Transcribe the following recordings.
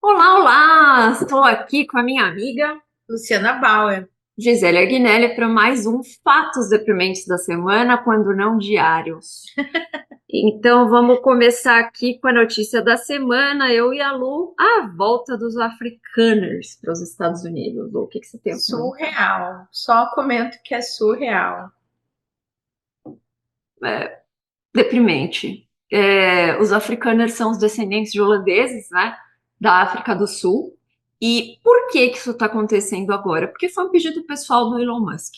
Olá, olá! Estou aqui com a minha amiga Luciana Bauer. Gisele Aguinelli para mais um Fatos Deprimentes da Semana, quando não diários. Então vamos começar aqui com a notícia da semana. Eu e a Lu, a volta dos afrikaners para os Estados Unidos. Lu, o que você tem a comentar? Surreal. Só comento que é surreal. Deprimente. Os afrikaners são os descendentes de holandeses, né, da África do Sul. E por que isso está acontecendo agora? Porque foi um pedido pessoal do Elon Musk,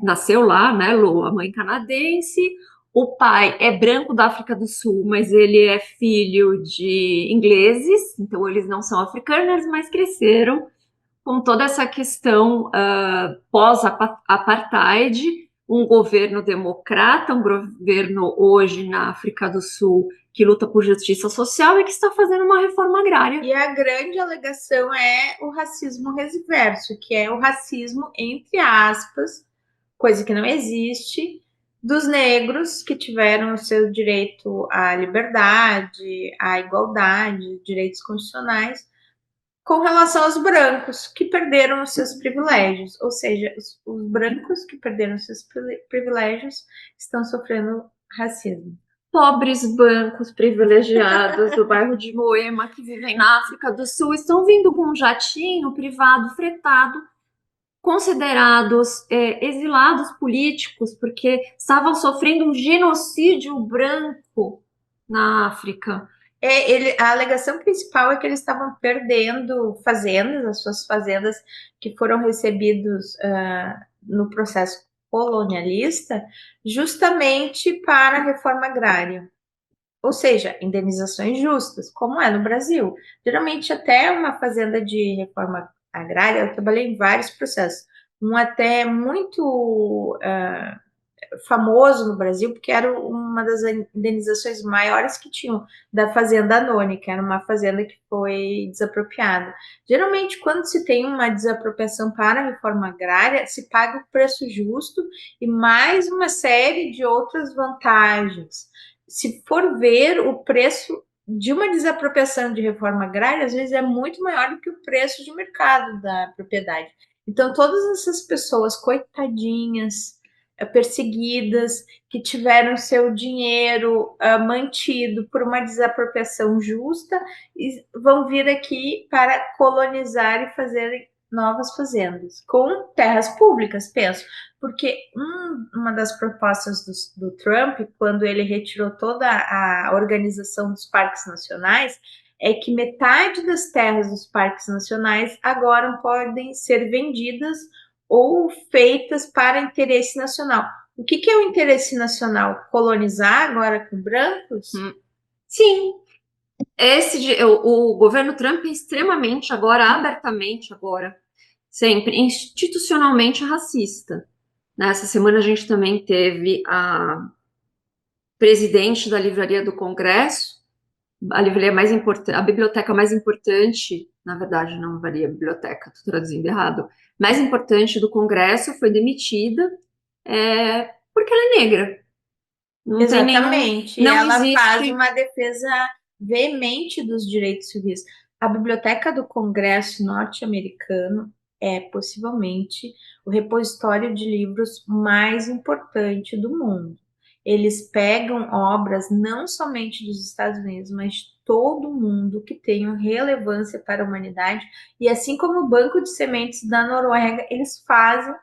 nasceu lá, né, Lu, a mãe canadense, o pai é branco da África do Sul, mas ele é filho de ingleses, então eles não são africanos, mas cresceram com toda essa questão pós-apartheid, um governo democrata, um governo hoje na África do Sul que luta por justiça social e que está fazendo uma reforma agrária. E a grande alegação é o racismo reverso, que é o racismo, entre aspas, coisa que não existe, dos negros que tiveram o seu direito à liberdade, à igualdade, direitos constitucionais, com relação aos brancos que perderam os seus privilégios. Ou seja, os brancos que perderam os seus privilégios estão sofrendo racismo. Pobres bancos privilegiados do bairro de Moema que vivem na África do Sul estão vindo com um jatinho privado fretado, considerados exilados políticos porque estavam sofrendo um genocídio branco na África. A alegação principal é que eles estavam perdendo fazendas, as suas fazendas que foram recebidos no processo colonialista, justamente para a reforma agrária. Ou seja, indenizações justas, como é no Brasil. Geralmente, até uma fazenda de reforma agrária, eu trabalhei em vários processos. Um até muito famoso no Brasil, porque era uma das indenizações maiores que tinham da Fazenda Anônima, que era uma fazenda que foi desapropriada. Geralmente, quando se tem uma desapropriação para a reforma agrária, se paga o preço justo e mais uma série de outras vantagens. Se for ver o preço de uma desapropriação de reforma agrária, às vezes é muito maior do que o preço de mercado da propriedade. Então, todas essas pessoas, coitadinhas, perseguidas, que tiveram seu dinheiro mantido por uma desapropriação justa, e vão vir aqui para colonizar e fazer novas fazendas com terras públicas, penso. Porque uma das propostas do Trump, quando ele retirou toda a organização dos parques nacionais, é que metade das terras dos parques nacionais agora podem ser vendidas ou feitas para interesse nacional. O que é o interesse nacional? Colonizar agora com brancos? Sim, o governo Trump é extremamente agora, abertamente agora, sempre institucionalmente racista. Nessa semana a gente também teve a presidente da livraria do Congresso, a livraria mais importante, a biblioteca mais importante, na verdade não varia biblioteca, estou traduzindo errado, mais importante do Congresso foi demitida porque ela é negra. Não Exatamente. não Ela faz existe. uma defesa veemente dos direitos civis. A Biblioteca do Congresso norte-americano é possivelmente o repositório de livros mais importante do mundo. Eles pegam obras não somente dos Estados Unidos, mas de todo o mundo que tenham relevância para a humanidade. E assim como o Banco de Sementes da Noruega, eles fazem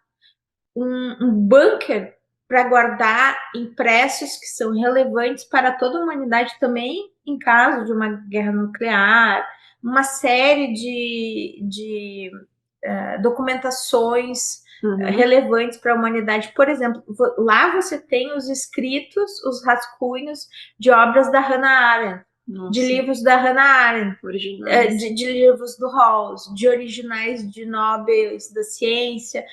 um bunker para guardar impressos que são relevantes para toda a humanidade também em caso de uma guerra nuclear, uma série de documentações relevantes para a humanidade. Por exemplo, lá você tem os escritos, os rascunhos de obras da Hannah Arendt, Nossa. de livros da Hannah Arendt, Originais. de livros do Rawls, de originais de Nobel da ciência.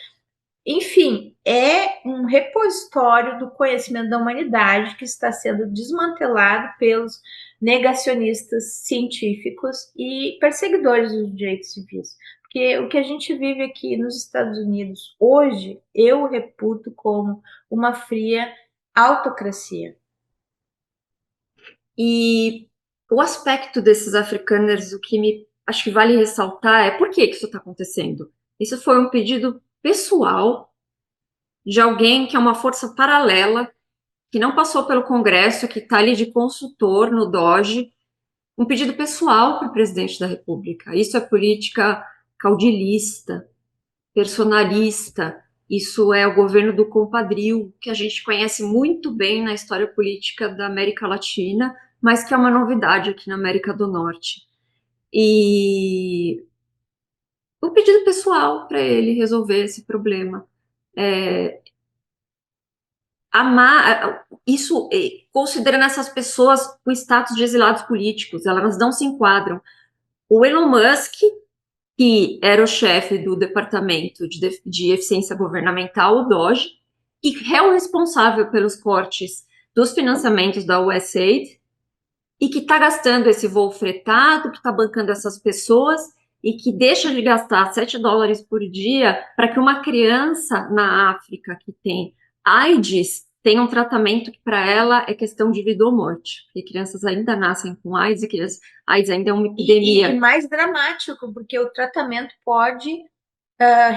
Enfim, é um repositório do conhecimento da humanidade que está sendo desmantelado pelos negacionistas científicos e perseguidores dos direitos civis. Porque o que a gente vive aqui nos Estados Unidos hoje, eu reputo como uma fria autocracia. E o aspecto desses afrikaners, o que me acho que vale ressaltar é por que que isso está acontecendo. Isso foi um pedido pessoal de alguém que é uma força paralela, que não passou pelo Congresso, que está ali de consultor no DOGE, um pedido pessoal para o presidente da República. Isso é política caudilista, personalista. Isso é o governo do compadrio, que a gente conhece muito bem na história política da América Latina, mas que é uma novidade aqui na América do Norte. E o pedido pessoal para ele resolver esse problema. É, isso, considerando essas pessoas com status de exilados políticos, elas não se enquadram. O Elon Musk, que era o chefe do Departamento de Eficiência Governamental, o DOGE, e é o responsável pelos cortes dos financiamentos da USAID, e que está gastando esse voo fretado, que está bancando essas pessoas, e que deixa de gastar US$ 7 por dia para que uma criança na África que tem AIDS tenha um tratamento que para ela é questão de vida ou morte. Porque crianças ainda nascem com AIDS e AIDS ainda é uma epidemia. E mais dramático, porque o tratamento pode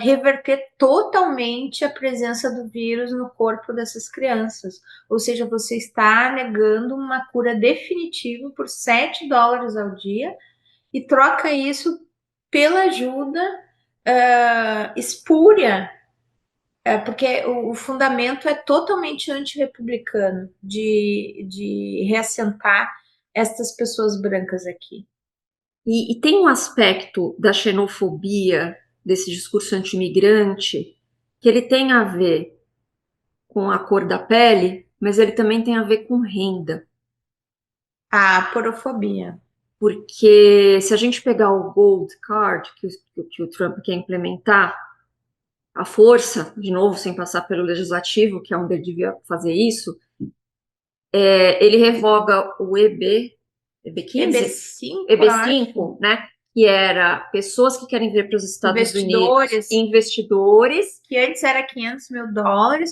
reverter totalmente a presença do vírus no corpo dessas crianças. Ou seja, você está negando uma cura definitiva por US$ 7 ao dia e troca isso pela ajuda espúria, porque o fundamento é totalmente antirrepublicano de reassentar estas pessoas brancas aqui. E tem um aspecto da xenofobia, desse discurso anti-imigrante, que ele tem a ver com a cor da pele, mas ele também tem a ver com renda. A porofobia. Porque se a gente pegar o Gold Card, que o Trump quer implementar, a força, de novo, sem passar pelo legislativo, que é onde ele devia fazer isso, ele revoga o EB15, EB5, EB5, né? Que era pessoas que querem vir para os Estados Unidos, investidores. Que antes era US$ 500 mil,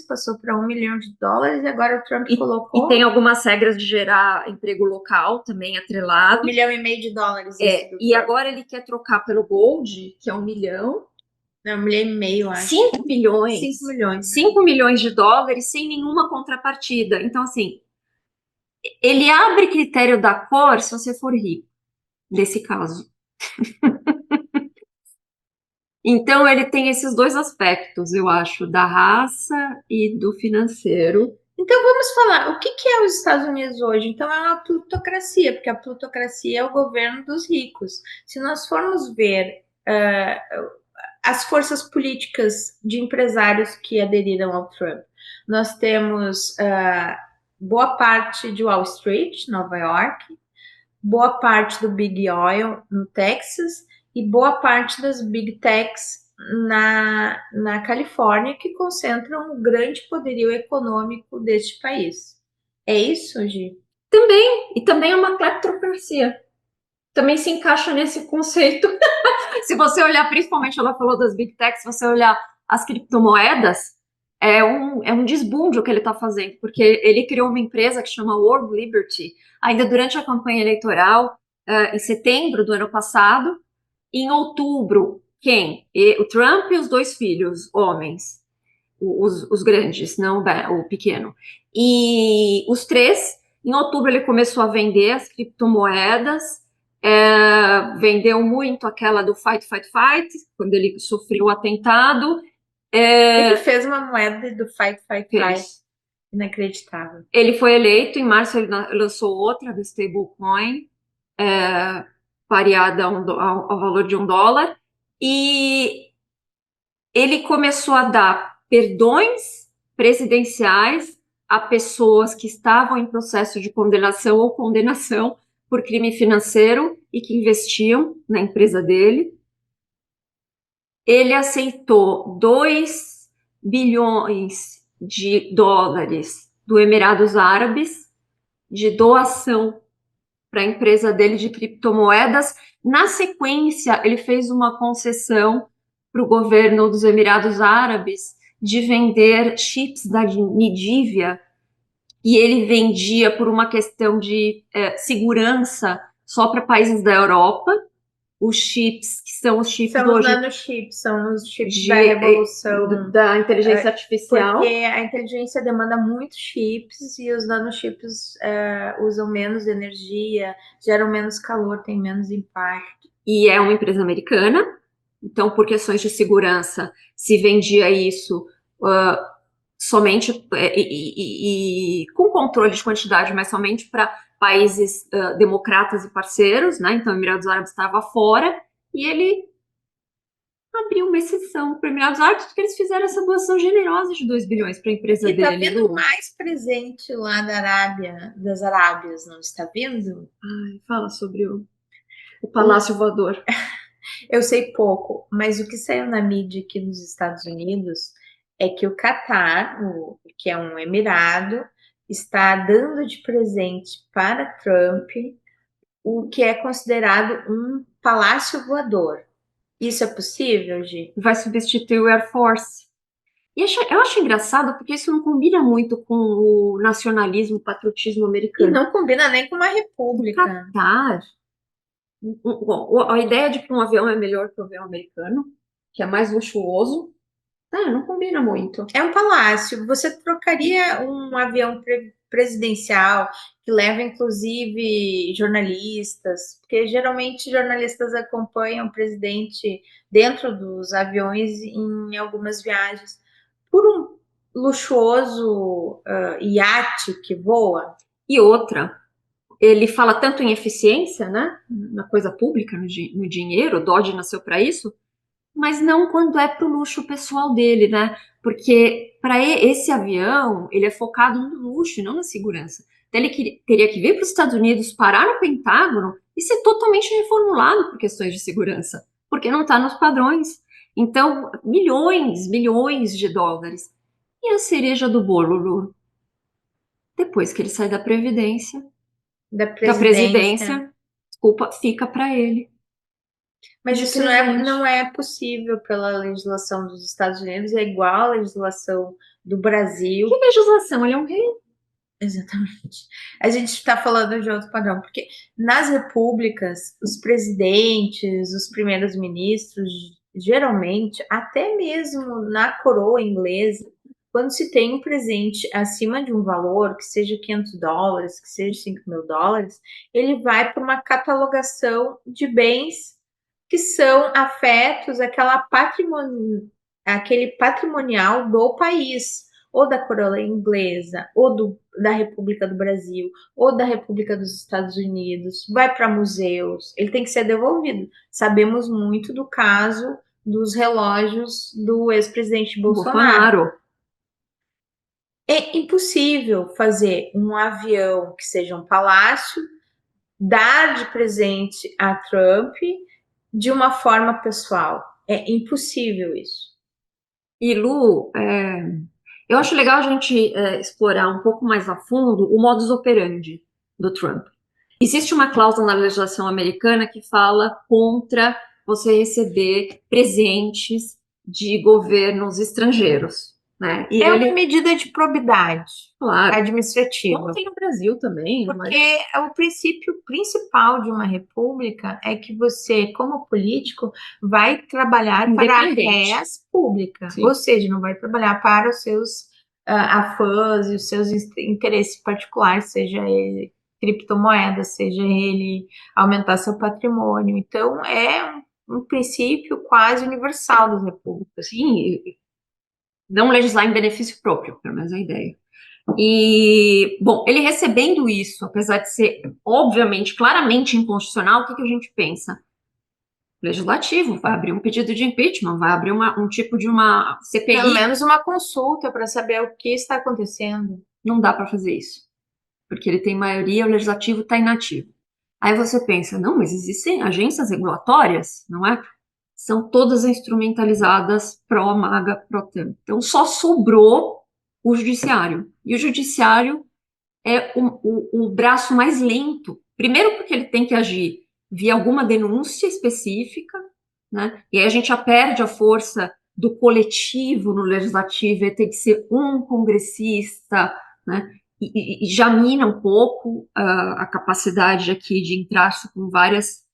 passou para US$ 1 milhão, e agora o Trump colocou. E tem algumas regras de gerar emprego local também atrelado. US$ 1,5 milhão. E agora ele quer trocar pelo Gold, que é 1 milhão. Não, 1,5 milhão, acho. 5 milhões. 5 milhões. 5 milhões de dólares sem nenhuma contrapartida. Então, assim, ele abre critério da cor se você for rico, nesse caso. Então, ele tem esses dois aspectos, eu acho, da raça e do financeiro. Então, vamos falar, o que é os Estados Unidos hoje? Então, é uma plutocracia, porque a plutocracia é o governo dos ricos. Se nós formos ver as forças políticas de empresários que aderiram ao Trump, nós temos boa parte de Wall Street, Nova York, boa parte do Big Oil no Texas e boa parte das Big Techs na Califórnia, que concentram um grande poderio econômico deste país. É isso, Gi? Também, e também é uma cleptocracia. Também se encaixa nesse conceito. Se você olhar, principalmente ela falou das Big Techs, se você olhar as criptomoedas, é um desbunde o que ele está fazendo, porque ele criou uma empresa que chama World Liberty, ainda durante a campanha eleitoral, em setembro do ano passado. Em outubro, quem? O Trump e os dois filhos, homens, os grandes, não o pequeno. E os três, em outubro ele começou a vender as criptomoedas, vendeu muito aquela do Fight, Fight, Fight, quando ele sofreu o atentado. Ele fez uma moeda do Fight, Fight, Fight. Inacreditável. Ele foi eleito, em março ele lançou outra do stablecoin, pareada ao valor de $1, e ele começou a dar perdões presidenciais a pessoas que estavam em processo de condenação ou condenação por crime financeiro e que investiam na empresa dele. Ele aceitou 2 bilhões de dólares do Emirados Árabes de doação para a empresa dele de criptomoedas, Na sequência, ele fez uma concessão para o governo dos Emirados Árabes de vender chips da Nidivia, e ele vendia por uma questão de segurança só para países da Europa, os chips, que são os chips São os hoje nanochips, são os chips da revolução, da inteligência artificial. porque a inteligência demanda muitos chips e os nanochips usam menos energia, geram menos calor, têm menos impacto. E é uma empresa americana, então, por questões de segurança, se vendia isso somente e com controle de quantidade, mas somente para países democratas e parceiros, né? Então, Emirados Árabes estava fora, e ele abriu uma exceção para Emirados Árabes, porque eles fizeram essa doação generosa de 2 bilhões para a empresa E está dele. vindo mais presente lá da Arábia, das Arábias, não está vindo? Ai, fala sobre o Palácio Voador. Eu sei pouco, mas o que saiu na mídia aqui nos Estados Unidos é que o Catar, que é um emirado, está dando de presente para Trump o que é considerado um palácio voador. Isso é possível, Gi? Vai substituir o Air Force. E eu acho engraçado porque isso não combina muito com o nacionalismo, o patriotismo E americano. não combina nem com uma O república. Catar, bom, a ideia de que um avião é melhor que o avião americano, que é mais luxuoso, não combina muito. É um palácio. Você trocaria um avião presidencial que leva inclusive jornalistas, porque geralmente jornalistas acompanham o presidente dentro dos aviões em algumas viagens, por um luxuoso iate que voa. E outra, ele fala tanto em eficiência, né, na coisa pública, no dinheiro, o Dodge nasceu para isso, mas não quando é para o luxo pessoal dele, né? Porque para esse avião, ele é focado no luxo e não na segurança. Então ele teria que vir para os Estados Unidos, parar no Pentágono e ser totalmente reformulado por questões de segurança, porque não está nos padrões. Então, milhões, milhões de dólares. E a cereja do bolo, Lu? Depois que ele sai Da da presidência. presidência, desculpa, fica para ele. Mas De isso presente. não é possível pela legislação dos Estados Unidos, é igual à legislação do Brasil. Que legislação? Ele é um rei. Exatamente. A gente está falando de outro padrão, porque nas repúblicas, os presidentes, os primeiros ministros, geralmente, até mesmo na coroa inglesa, quando se tem um presente acima de um valor, que seja $500, que seja $5.000, ele vai para uma catalogação de bens que são afetos aquele patrimonial do país, ou da coroa inglesa, ou da República do Brasil, ou da República dos Estados Unidos, vai para museus, ele tem que ser devolvido. Sabemos muito do caso dos relógios do ex-presidente Bolsonaro. É impossível fazer um avião que seja um palácio, dar de presente a Trump de uma forma pessoal. É impossível isso. E Lu, eu acho legal a gente explorar um pouco mais a fundo o modus operandi do Trump. Existe uma cláusula na legislação americana que fala contra você receber presentes de governos estrangeiros, né? E é uma medida de probidade, claro, administrativa. como tem no Brasil também. Porque o princípio principal de uma república é que você, como político, vai trabalhar para a res pública. Sim. Ou seja, não vai trabalhar para os seus afãs e os seus interesses particulares, seja ele criptomoeda, seja ele aumentar seu patrimônio. Então, é um princípio quase universal das repúblicas. Sim, não legislar em benefício próprio, pelo menos a ideia. E, bom, ele recebendo isso, apesar de ser, obviamente, claramente inconstitucional, o que a gente pensa? Legislativo, vai abrir um pedido de impeachment, vai abrir um tipo de uma CPI. Pelo menos uma consulta para saber o que está acontecendo. Não dá para fazer isso, porque ele tem maioria, o legislativo está inativo. Aí você pensa, não, mas existem agências regulatórias, não é? São todas instrumentalizadas pró-MAGA, pró-Trump. Então só sobrou o judiciário. E o judiciário é o braço mais lento. Primeiro porque ele tem que agir via alguma denúncia específica, né? E aí a gente já perde a força do coletivo no legislativo, ia ter que ser um congressista, né? E já mina um pouco a capacidade aqui de entrar com várias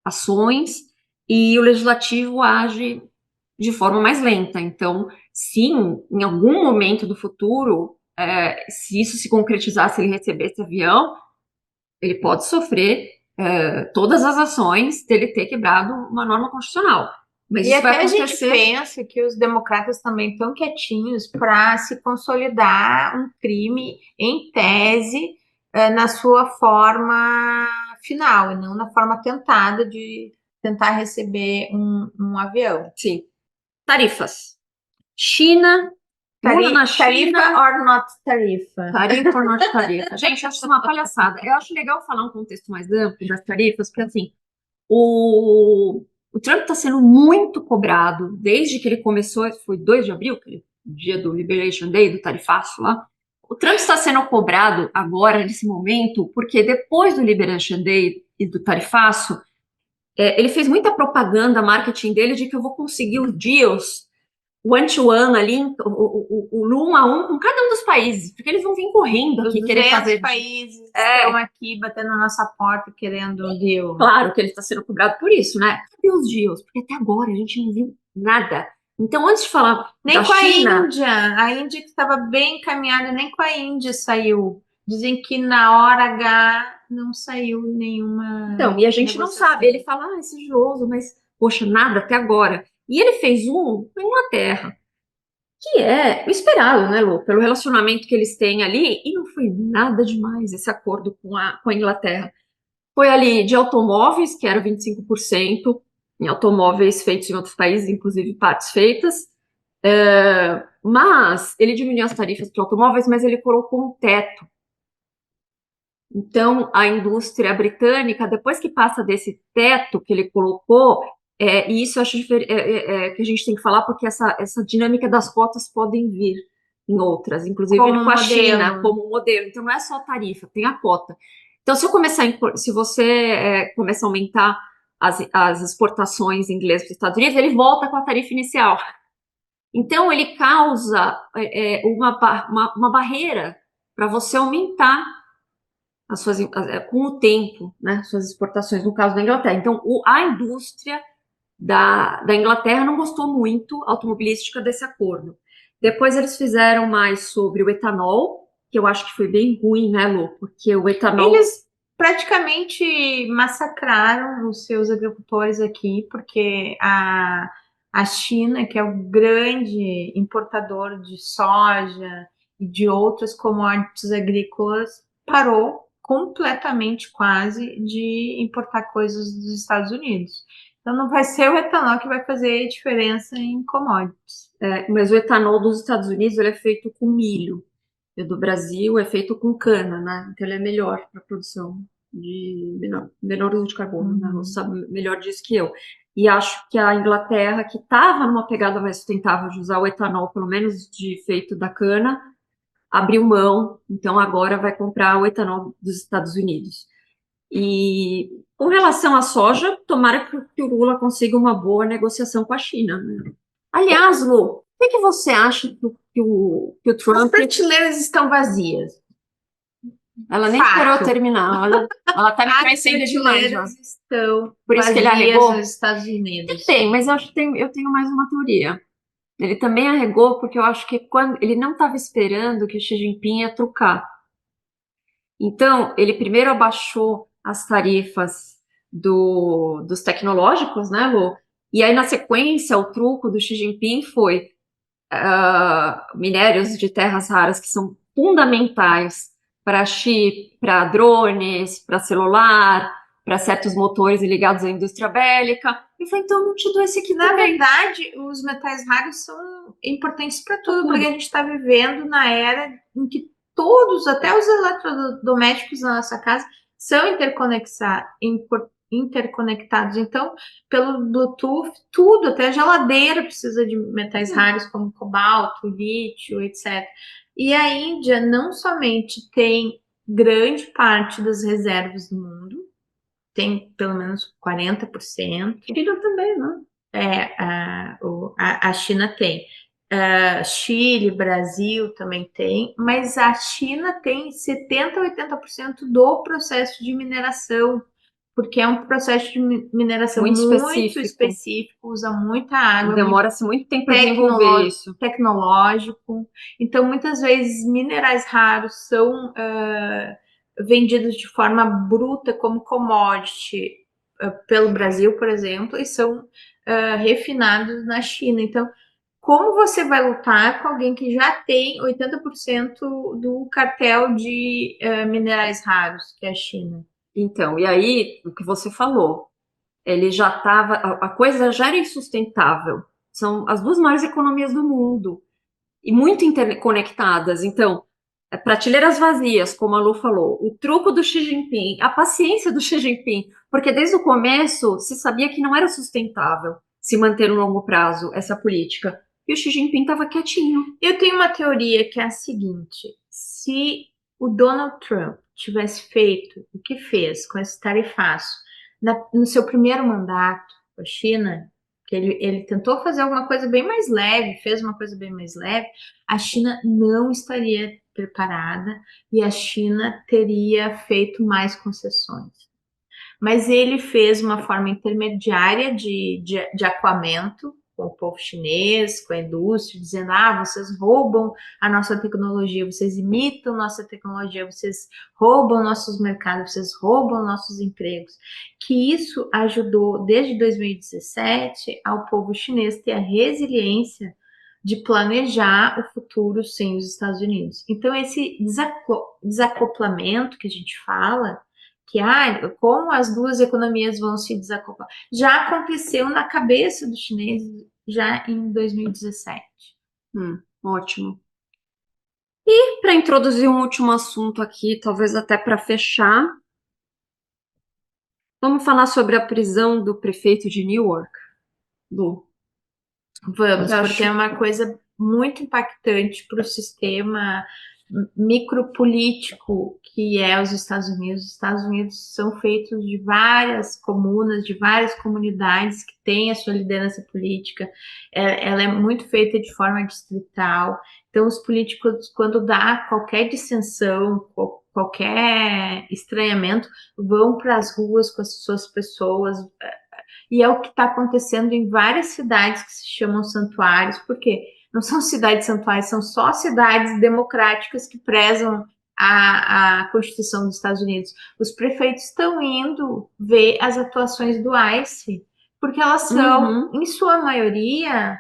ações, e o legislativo age de forma mais lenta. Então, sim, em algum momento do futuro, se isso se concretizar, se ele receber esse avião, ele pode sofrer todas as ações dele ter quebrado uma norma constitucional. Mas E isso vai até a gente acontecer. pensa que os democratas também estão quietinhos para se consolidar um crime em tese na sua forma final, e não na forma tentada de tentar receber um avião. Sim. Tarifas. China, muda na Tarifa China, or not tarifa? tarifa ou não tarifa. Gente, acho isso uma palhaçada. Eu acho legal falar um contexto mais amplo das tarifas, porque assim, o Trump está sendo muito cobrado desde que ele começou, foi 2 de abril, aquele dia do Liberation Day, do tarifaço lá. O Trump está sendo cobrado agora, nesse momento, porque depois do Liberation Day e do tarifaço, ele fez muita propaganda, marketing dele, de que eu vou conseguir os deals one-to-one ali, o 1 a 1 com cada um dos países, porque eles vão vir correndo Os aqui querer 200 fazer. países estão aqui batendo na nossa porta querendo um deal. Claro que ele está sendo cobrado por isso, né? Cadê os deals? Porque até agora a gente não viu nada. Então, antes de falar Nem da com China, a Índia que estava bem encaminhada, nem com a Índia saiu. Dizem que na hora H não saiu nenhuma então, e a gente não negociação. sabe. Ele fala, é sigiloso, mas, poxa, nada até agora. E ele fez um com a Inglaterra, que é o esperado, né, Lu? Pelo relacionamento que eles têm ali, e não foi nada demais esse acordo com a Inglaterra. Foi ali de automóveis, que era 25%, em automóveis feitos em outros países, inclusive partes feitas. Mas ele diminuiu as tarifas para automóveis, mas ele colocou um teto. Então, a indústria britânica, depois que passa desse teto que ele colocou, e isso eu acho que a gente tem que falar, porque essa dinâmica das cotas podem vir em outras, inclusive Como com a modelo. China, como modelo. Então, não é só a tarifa, tem a cota. Então, se você começa a aumentar as exportações inglesas para os Estados Unidos, ele volta com a tarifa inicial. Então, ele causa uma barreira para você aumentar com o tempo, né, suas exportações, no caso da Inglaterra. Então, a indústria da Inglaterra não gostou muito, automobilística, desse acordo. Depois eles fizeram mais sobre o etanol, que eu acho que foi bem ruim, né, Lu? Porque o etanol... Eles praticamente massacraram os seus agricultores aqui, porque a China, que é o grande importador de soja e de outras commodities agrícolas, parou completamente quase de importar coisas dos Estados Unidos. Então não vai ser o etanol que vai fazer diferença em commodities. Mas o etanol dos Estados Unidos ele é feito com milho. E o do Brasil é feito com cana, né? Então ele é melhor para a produção de menor uso de carbono, né? Você sabe melhor disso que eu. E acho que a Inglaterra, que estava numa pegada mais sustentável de usar o etanol, pelo menos de feito da cana, abriu mão, então agora vai comprar o etanol dos Estados Unidos. E com relação à soja, tomara que o Lula consiga uma boa negociação com a China, né? Aliás, Lu, o que você acha que o As Trump... prateleiras estão vazias. Ela nem Fato. esperou terminar, ela tá me As crescendo demais, já. prateleiras estão Por isso que ele vazias arregou? nos Estados Unidos. Tem, mas eu tenho mais uma teoria. Ele também arregou porque eu acho que quando ele não estava esperando que o Xi Jinping ia trucar. Então, ele primeiro abaixou as tarifas dos tecnológicos, né, Lu? E aí, na sequência, o truco do Xi Jinping foi minérios de terras raras que são fundamentais para chip, para drones, para celular, para certos motores ligados à indústria bélica. E foi, então, não te dou esse aqui Na também. verdade, os metais raros são importantes para tudo, porque a gente está vivendo na era em que todos, até os eletrodomésticos da nossa casa, são interconectados. Então, pelo Bluetooth, tudo, até a geladeira precisa de metais raros como cobalto, lítio, etc. E a Índia não somente tem grande parte das reservas do mundo, tem pelo menos 40%. China também, né? A China tem. Chile, Brasil também tem, mas a China tem 70% a 80% do processo de mineração, porque é um processo de mineração Muito muito específico. específico, usa muita água, Demora-se muito tempo para desenvolver isso. tecnológico. Então, muitas vezes, minerais raros são vendidos de forma bruta como commodity pelo Brasil, por exemplo, e são refinados na China. Então, como você vai lutar com alguém que já tem 80% do cartel de minerais raros, que é a China? Então, e aí, o que você falou, ele já estava, a coisa já era insustentável. São as duas maiores economias do mundo e muito interconectadas. Então, prateleiras vazias, como a Lu falou, o truco do Xi Jinping, a paciência do Xi Jinping, porque desde o começo se sabia que não era sustentável se manter no longo prazo essa política. E o Xi Jinping estava quietinho. Eu tenho uma teoria que é a seguinte: se o Donald Trump tivesse feito o que fez com esse tarifaço no seu primeiro mandato com a China, que ele tentou fazer alguma coisa bem mais leve, fez uma coisa bem mais leve, a China não estaria preparada e a China teria feito mais concessões. Mas ele fez uma forma intermediária de aquamento com o povo chinês, com a indústria, dizendo: vocês roubam a nossa tecnologia, vocês imitam nossa tecnologia, vocês roubam nossos mercados, vocês roubam nossos empregos. Que isso ajudou, desde 2017, ao povo chinês ter a resiliência de planejar o futuro sem os Estados Unidos. Então, esse desacoplamento que a gente fala, que como as duas economias vão se desacoplar, já aconteceu na cabeça dos chineses já em 2017. Ótimo. E para introduzir um último assunto aqui, talvez até para fechar, vamos falar sobre a prisão do prefeito de Newark, Lu. Vamos, porque é uma coisa muito impactante para o sistema micropolítico que é os Estados Unidos. Os Estados Unidos são feitos de várias comunas, de várias comunidades que têm a sua liderança política. Ela é muito feita de forma distrital. Então, os políticos, quando dá qualquer dissensão, qualquer estranhamento, vão para as ruas com as suas pessoas. E é o que está acontecendo em várias cidades que se chamam santuários, porque não são cidades santuários, são só cidades democráticas que prezam a Constituição dos Estados Unidos. Os prefeitos estão indo ver as atuações do ICE, porque elas são, em sua maioria,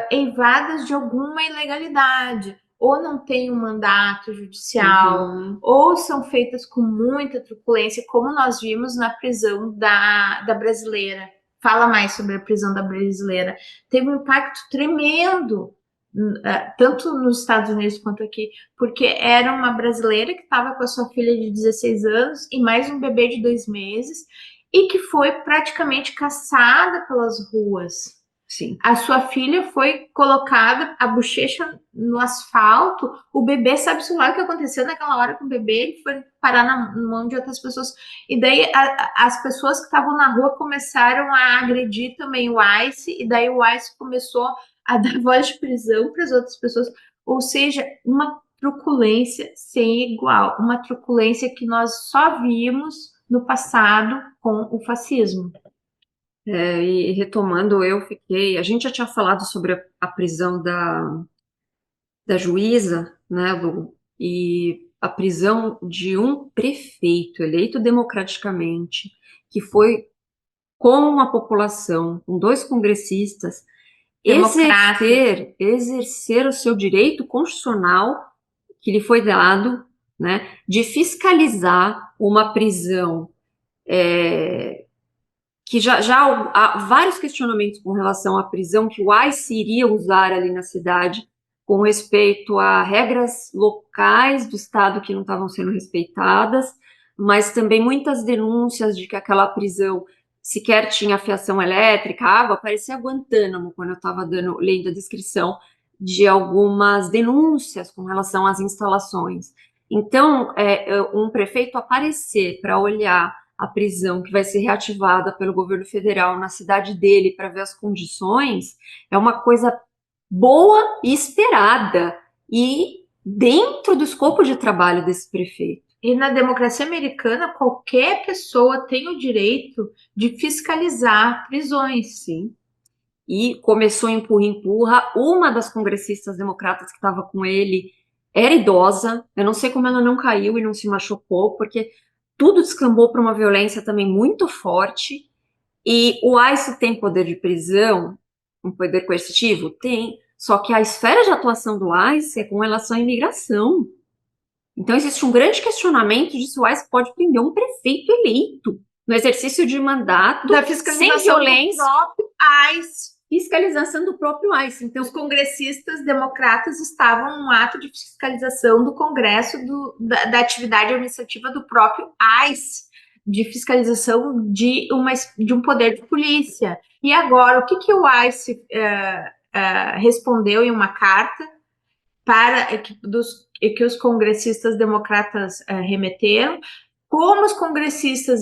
eivadas de alguma ilegalidade. Ou não tem um mandato judicial, ou são feitas com muita truculência, como nós vimos na prisão da brasileira. Fala mais sobre a prisão da brasileira. Teve um impacto tremendo, tanto nos Estados Unidos quanto aqui, porque era uma brasileira que estava com a sua filha de 16 anos e mais um bebê de 2 meses, e que foi praticamente caçada pelas ruas. Sim. A sua filha foi colocada, a bochecha no asfalto, o bebê, sabe-se lá o que aconteceu naquela hora com o bebê, ele foi parar na mão de outras pessoas. E daí as pessoas que estavam na rua começaram a agredir também o ICE, e daí o ICE começou a dar voz de prisão para as outras pessoas. Ou seja, uma truculência sem igual, uma truculência que nós só vimos no passado com o fascismo. E retomando, a gente já tinha falado sobre a prisão da juíza, né, Lu, e a prisão de um prefeito eleito democraticamente, que com a população, com 2 congressistas, exercer o seu direito constitucional que lhe foi dado, né, de fiscalizar uma prisão que já há vários questionamentos com relação à prisão que o ICE iria usar ali na cidade com respeito a regras locais do estado que não estavam sendo respeitadas, mas também muitas denúncias de que aquela prisão sequer tinha fiação elétrica, água, parecia Guantánamo quando eu estava lendo a descrição de algumas denúncias com relação às instalações. Então, um prefeito aparecer para olhar a prisão que vai ser reativada pelo governo federal na cidade dele para ver as condições, é uma coisa boa e esperada e dentro do escopo de trabalho desse prefeito. E na democracia americana, qualquer pessoa tem o direito de fiscalizar prisões. Sim. E começou empurra-empurra. Uma das congressistas democratas que estava com ele era idosa. Eu não sei como ela não caiu e não se machucou, porque tudo descambou para uma violência também muito forte. E o ICE tem poder de prisão, um poder coercitivo? Tem. Só que a esfera de atuação do ICE é com relação à imigração. Então existe um grande questionamento de se o ICE pode prender um prefeito eleito no exercício de mandato Da sem fiscalização violência. do próprio ICE. Fiscalização do próprio ICE. Então, Os congressistas democratas estavam num ato de fiscalização do Congresso da atividade administrativa do próprio ICE, de fiscalização de um poder de polícia. E agora, o que o ICE respondeu em uma carta que os congressistas democratas remeteram? Como os congressistas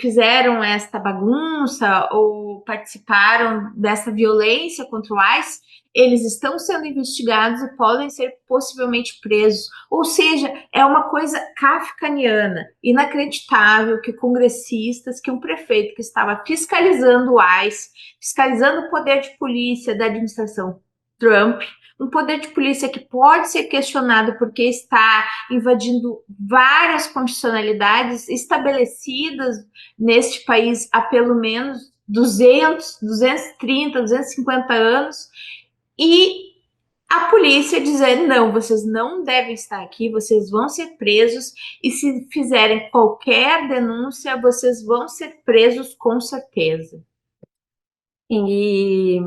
fizeram esta bagunça ou participaram dessa violência contra o ICE, eles estão sendo investigados e podem ser possivelmente presos. Ou seja, é uma coisa kafkaniana, inacreditável que congressistas, que um prefeito que estava fiscalizando o ICE, fiscalizando o poder de polícia da administração Trump, um poder de polícia que pode ser questionado porque está invadindo várias constitucionalidades estabelecidas neste país há pelo menos 200, 230, 250 anos, e a polícia dizer, não, vocês não devem estar aqui, vocês vão ser presos, e se fizerem qualquer denúncia, vocês vão ser presos com certeza. e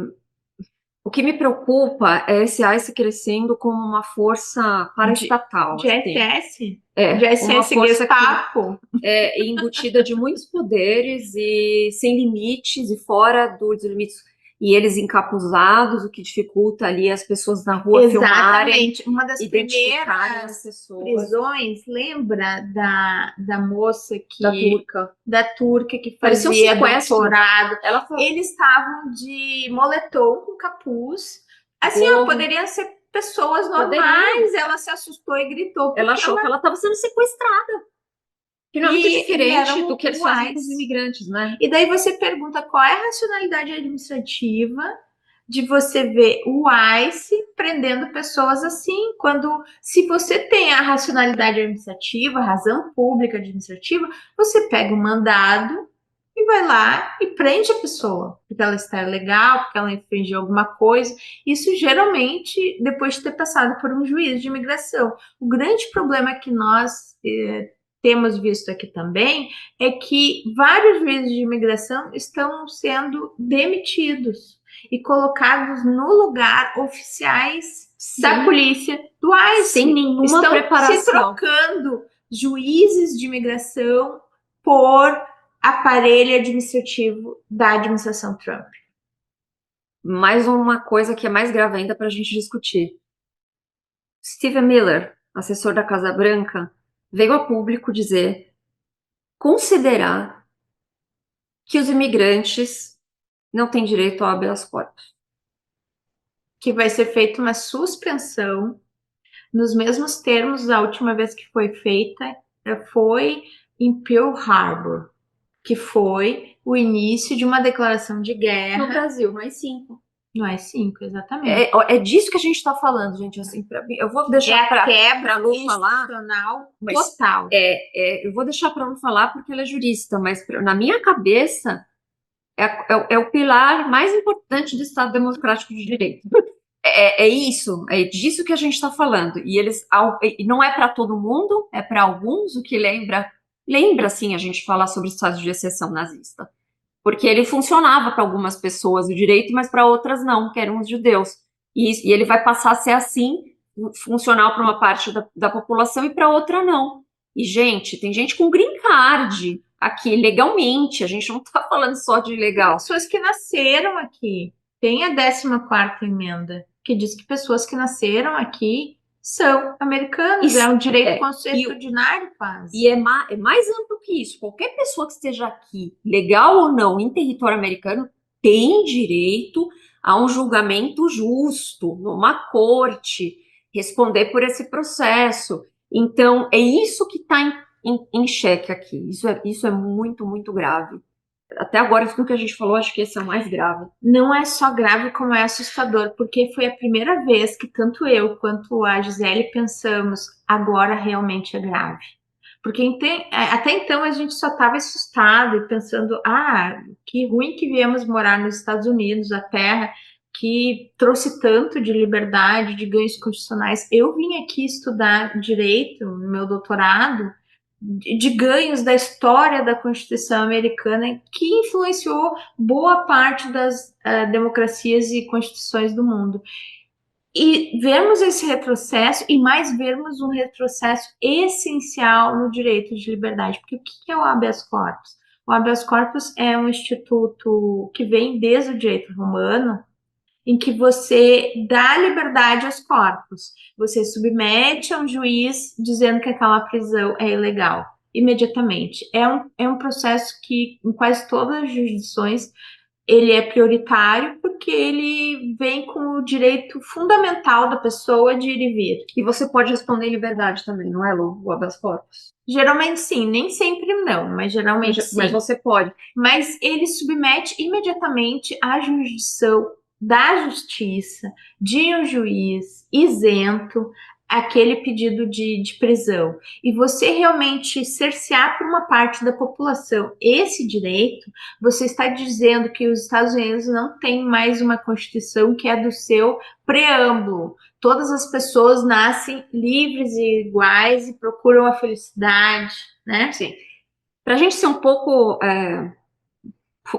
o que me preocupa é esse ICE crescendo como uma força paraestatal. De SS? De SS Gestapo? Embutida de muitos poderes e sem limites e fora dos limites. E eles encapuzados, o que dificulta ali as pessoas na rua filmarem. Exatamente. Uma das primeiras prisões, lembra da moça que... Da turca que fazia doutorado. Eles estavam de moletom com capuz. Assim, poderiam ser pessoas normais. Ela se assustou e gritou. Ela achou que ela estava sendo sequestrada. Que não é muito diferente do que eles fazem com os imigrantes, né? E daí você pergunta qual é a racionalidade administrativa de você ver o ICE prendendo pessoas assim, quando, se você tem a racionalidade administrativa, a razão pública administrativa, você pega o mandado e vai lá e prende a pessoa, porque ela está ilegal, porque ela infringiu alguma coisa. Isso geralmente depois de ter passado por um juiz de imigração. O grande problema que nós temos visto aqui também é que vários juízes de imigração estão sendo demitidos e colocados no lugar oficiais da polícia do ICE. Sem nenhuma preparação. Se trocando juízes de imigração por aparelho administrativo da administração Trump. Mais uma coisa que é mais grave ainda para a gente discutir. Stephen Miller, assessor da Casa Branca, veio a público considerar que os imigrantes não têm direito ao habeas corpus. Que vai ser feita uma suspensão nos mesmos termos da última vez que foi feita, foi em Pearl Harbor, que foi o início de uma declaração de guerra. No Brasil, no AI-5. No AI-5, exatamente. É disso que a gente está falando, gente. Assim, pra mim, eu vou deixar para a Lu falar. Total. Eu vou deixar para a Lu falar porque ela é jurista, mas na minha cabeça é o pilar mais importante do Estado Democrático de Direito. É disso que a gente está falando. E não é para todo mundo, é para alguns, o que lembra sim a gente falar sobre o estado de exceção nazista. Porque ele funcionava para algumas pessoas o direito, mas para outras não, que eram os judeus. E ele vai passar a ser assim, funcional para uma parte da população e para outra não. E, gente, tem gente com green card aqui, legalmente, a gente não está falando só de legal. Pessoas que nasceram aqui. Tem a 14ª emenda, que diz que pessoas que nasceram aqui são americanos, Isso, é um direito é. consuetudinário quase. E é mais amplo que isso. Qualquer pessoa que esteja aqui, legal ou não, em território americano, tem direito a um julgamento justo, numa corte, responder por esse processo. Então, é isso que está em xeque aqui. Isso é muito, muito grave. Até agora, tudo que a gente falou, acho que esse é o mais grave. Não é só grave, como é assustador, porque foi a primeira vez que tanto eu quanto a Gisele pensamos, agora realmente é grave. Porque até então a gente só estava assustado e pensando, que ruim que viemos morar nos Estados Unidos, a terra que trouxe tanto de liberdade, de ganhos constitucionais. Eu vim aqui estudar direito no meu doutorado, de ganhos da história da Constituição americana que influenciou boa parte das democracias e constituições do mundo. E vermos esse retrocesso, e mais vermos um retrocesso essencial no direito de liberdade. Porque o que é o habeas corpus? O habeas corpus é um instituto que vem desde o direito romano, em que você dá liberdade aos corpos. Você submete a um juiz dizendo que aquela prisão é ilegal, imediatamente. É um processo que, em quase todas as jurisdições, ele é prioritário porque ele vem com o direito fundamental da pessoa de ir e vir. E você pode responder em liberdade também, não é, Lu? O habeas corpus. Geralmente sim, nem sempre não, mas geralmente sim. Mas você pode. Mas ele submete imediatamente à jurisdição da justiça, de um juiz isento, aquele pedido de prisão. E você realmente cercear por uma parte da população esse direito, você está dizendo que os Estados Unidos não têm mais uma Constituição que é do seu preâmbulo. Todas as pessoas nascem livres e iguais e procuram a felicidade, né? Sim. Para a gente ser um pouco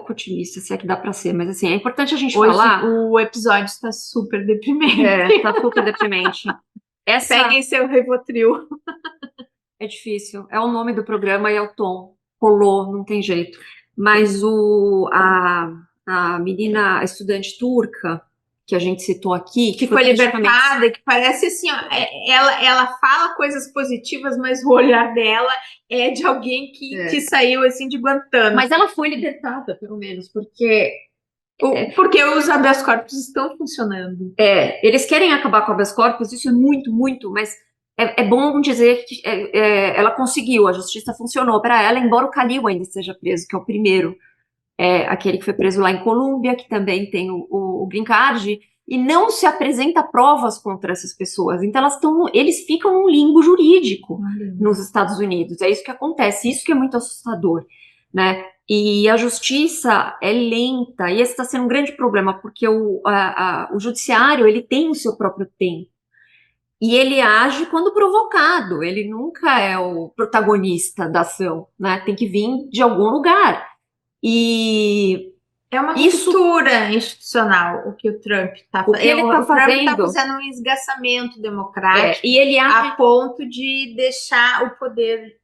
otimista, se é que dá para ser, mas assim, é importante a gente Hoje falar. o episódio está super deprimente. Tá super deprimente. Peguem seu Rivotril. É difícil. É o nome do programa e é o tom. Rolou, não tem jeito. Mas a menina, a estudante turca, que a gente citou aqui, que foi libertada, que parece assim, ó, ela fala coisas positivas, mas o olhar dela é de alguém que saiu assim de Guantánamo. Mas ela foi libertada, pelo menos, porque os habeas corpus estão funcionando. Eles querem acabar com o habeas corpus, isso é muito, muito, mas é bom dizer que ela conseguiu, a justiça funcionou para ela, embora o Khalil ainda esteja preso, que é o primeiro, aquele que foi preso lá em Colômbia, que também tem o green card, e não se apresenta provas contra essas pessoas. Então eles ficam num limbo jurídico nos Estados Unidos. É isso que acontece, isso que é muito assustador, né? E a justiça é lenta, e esse está sendo um grande problema, porque o judiciário ele tem o seu próprio tempo. E ele age quando provocado, ele nunca é o protagonista da ação, né? Tem que vir de algum lugar. E é uma ruptura institucional o que o Trump está fazendo. Ele está fazendo. Trump está fazendo um esgaçamento democrático e ele age... a ponto de deixar o poder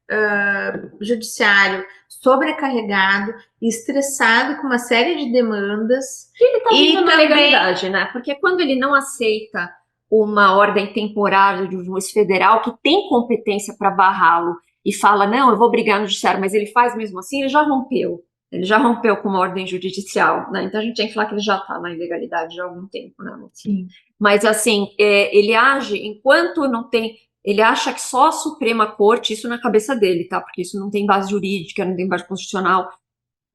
judiciário sobrecarregado, estressado com uma série de demandas. Ele está vindo na legalidade, né? Porque quando ele não aceita uma ordem temporária de um juiz federal que tem competência para barrá-lo e fala, não, eu vou brigar no judiciário, mas ele faz mesmo assim, ele já rompeu. Ele já rompeu com uma ordem judicial, né? Então a gente tem que falar que ele já está na ilegalidade já há algum tempo, né? Sim. Mas assim, ele age enquanto não tem. Ele acha que só a Suprema Corte, isso na cabeça dele, tá? Porque isso não tem base jurídica, não tem base constitucional.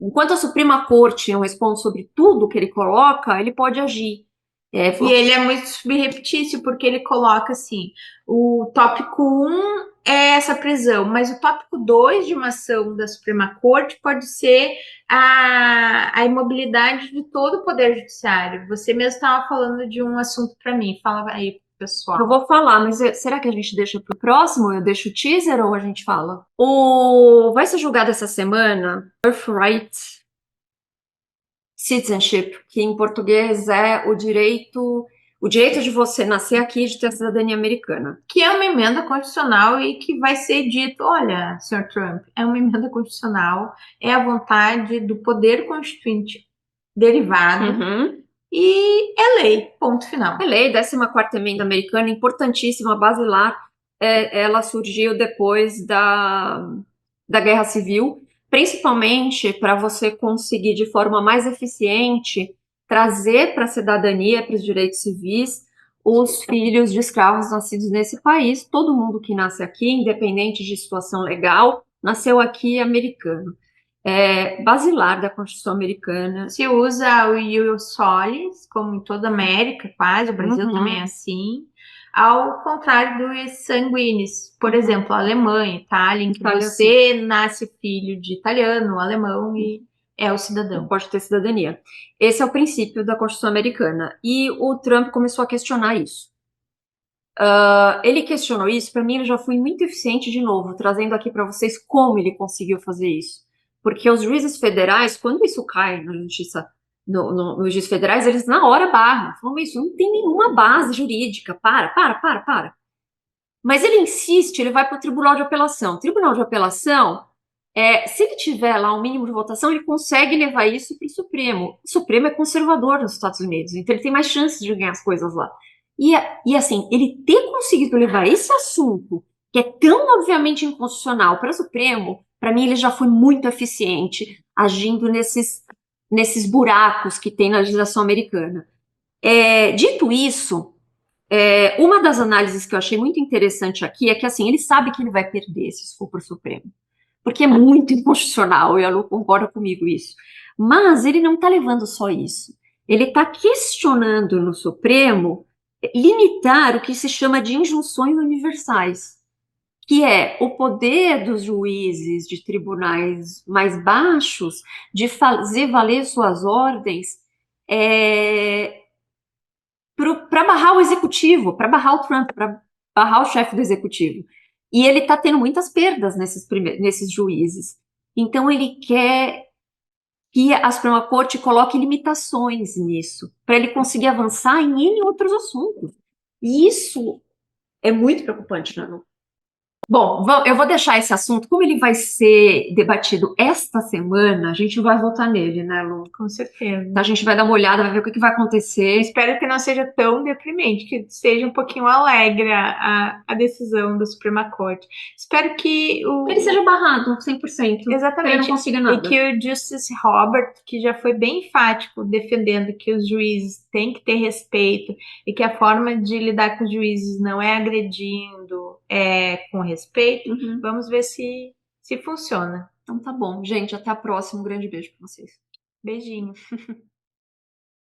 Enquanto a Suprema Corte não responde sobre tudo que ele coloca, ele pode agir. E ele é muito subreptício, porque ele coloca assim: o tópico 1 é essa prisão, mas o tópico 2 de uma ação da Suprema Corte pode ser a imobilidade de todo o Poder Judiciário. Você mesmo estava falando de um assunto para mim, fala aí, pessoal. Eu vou falar, mas será que a gente deixa para o próximo? Eu deixo o teaser ou a gente fala? Vai ser julgado essa semana Birthright Citizenship, que em português é o direito de você nascer aqui e de ter a cidadania americana. Que é uma emenda constitucional e que vai ser dito, olha, Sr. Trump, é uma emenda constitucional, é a vontade do poder constituinte derivado e é lei, ponto final. A lei, 14ª emenda americana, importantíssima, basilar, ela surgiu depois da Guerra Civil, principalmente para você conseguir, de forma mais eficiente, trazer para a cidadania, para os direitos civis, os filhos de escravos nascidos nesse país. Todo mundo que nasce aqui, independente de situação legal, nasceu aqui americano. Basilar da Constituição Americana. Se usa o ius solis, como em toda a América, quase, o Brasil Uhum. também é assim, ao contrário do ius sanguinis, por exemplo, a Alemanha, Itália, em que Itália, você nasce filho de italiano, alemão e é o cidadão. pode ter cidadania. Esse é o princípio da Constituição Americana. E o Trump começou a questionar isso. Ele questionou isso, para mim ele já foi muito eficiente de novo, trazendo aqui para vocês como ele conseguiu fazer isso. Porque os juízes federais, quando isso cai na justiça, nos juízes federais, eles na hora barram, falam isso não tem nenhuma base jurídica, para. Mas ele insiste, ele vai para o Tribunal de Apelação. O Tribunal de Apelação, se ele tiver lá um mínimo de votação, ele consegue levar isso para o Supremo. O Supremo é conservador nos Estados Unidos, então ele tem mais chances de ganhar as coisas lá. E assim, ele ter conseguido levar esse assunto, que é tão obviamente inconstitucional, para o Supremo, para mim ele já foi muito eficiente, agindo nesses buracos que tem na legislação americana. Dito isso, uma das análises que eu achei muito interessante aqui é que, assim, ele sabe que ele vai perder se for para o Supremo, porque é muito inconstitucional, e a Lu concorda comigo isso. Mas ele não está levando só isso. Ele está questionando no Supremo limitar o que se chama de injunções universais, que é o poder dos juízes de tribunais mais baixos de fazer valer suas ordens é, para barrar o executivo, para barrar o Trump, para barrar o chefe do executivo. E ele está tendo muitas perdas nesses juízes. Então ele quer que a Suprema Corte coloque limitações nisso, para ele conseguir avançar em N outros assuntos. E isso é muito preocupante, não é? Bom, eu vou deixar esse assunto, como ele vai ser debatido esta semana, a gente vai votar nele, né, Lu? Com certeza. A gente vai dar uma olhada, vai ver o que vai acontecer. Espero que não seja tão deprimente, que seja um pouquinho alegre a decisão da Suprema Corte. Espero que Ele seja barrado 100%. Exatamente. Ele não consiga nada. E que o Justice Robert, que já foi bem enfático defendendo que os juízes têm que ter respeito e que a forma de lidar com os juízes não é agredindo, é com respeito. Uhum. Vamos ver se funciona. Então tá bom. Gente, até a próxima. Um grande beijo pra vocês. Beijinho.